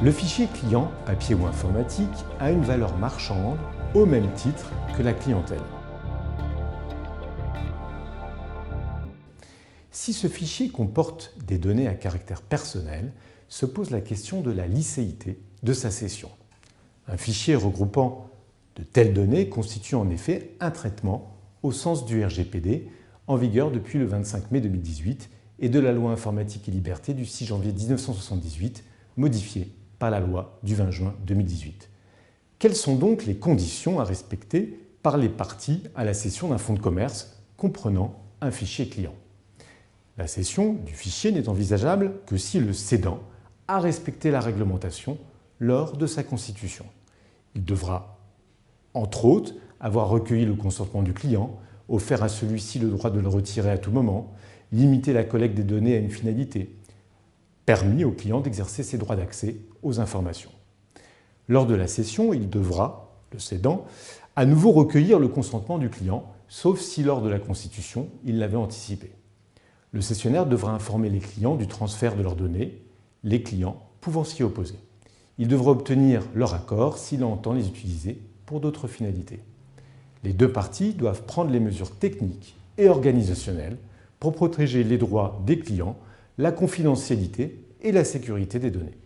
Le fichier client, papier ou informatique, a une valeur marchande au même titre que la clientèle. Si ce fichier comporte des données à caractère personnel, se pose la question de la licéité de sa cession. Un fichier regroupant de telles données constitue en effet un traitement au sens du RGPD en vigueur depuis le 25 mai 2018 et de la loi informatique et liberté du 6 janvier 1978, modifiée par la loi du 20 juin 2018. Quelles sont donc les conditions à respecter par les parties à la cession d'un fonds de commerce comprenant un fichier client? La cession du fichier n'est envisageable que si le cédant a respecté la réglementation lors de sa constitution. Il devra, entre autres, avoir recueilli le consentement du client, offert à celui-ci le droit de le retirer à tout moment, limiter la collecte des données à une finalité, permis au client d'exercer ses droits d'accès aux informations. Lors de la cession, il devra, le cédant, à nouveau recueillir le consentement du client, sauf si lors de la constitution, il l'avait anticipé. Le cessionnaire devra informer les clients du transfert de leurs données, les clients pouvant s'y opposer. Il devra obtenir leur accord s'il entend les utiliser pour d'autres finalités. Les deux parties doivent prendre les mesures techniques et organisationnelles pour protéger les droits des clients, la confidentialité et la sécurité des données.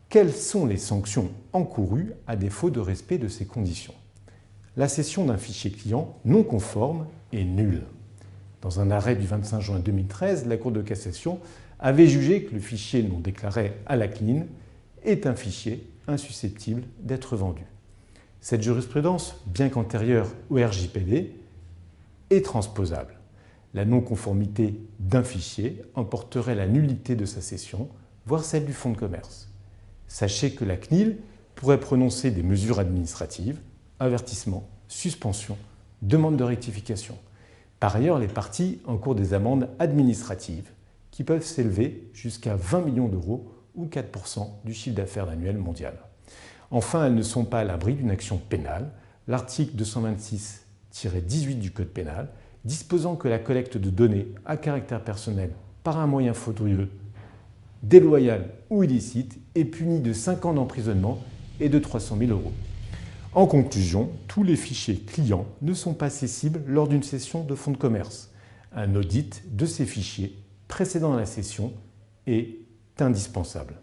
Quelles sont les sanctions encourues à défaut de respect de ces conditions? La cession d'un fichier client non conforme est nulle. Dans un arrêt du 25 juin 2013, la Cour de cassation avait jugé que le fichier non déclaré à la CNIL est un fichier insusceptible d'être vendu. Cette jurisprudence, bien qu'antérieure au RGPD, est transposable. La non-conformité d'un fichier emporterait la nullité de sa cession, voire celle du fonds de commerce. Sachez que la CNIL pourrait prononcer des mesures administratives, avertissement, suspension, demande de rectification. Par ailleurs, les parties encourent des amendes administratives qui peuvent s'élever jusqu'à 20 millions d'euros ou 4% du chiffre d'affaires annuel mondial. Enfin, elles ne sont pas à l'abri d'une action pénale. L'article 226-18 du Code pénal, disposant que la collecte de données à caractère personnel par un moyen frauduleux, déloyal ou illicite est punie de 5 ans d'emprisonnement et de 300 000 euros. En conclusion, tous les fichiers clients ne sont pas cessibles lors d'une cession de fonds de commerce. Un audit de ces fichiers précédant la cession est indispensable.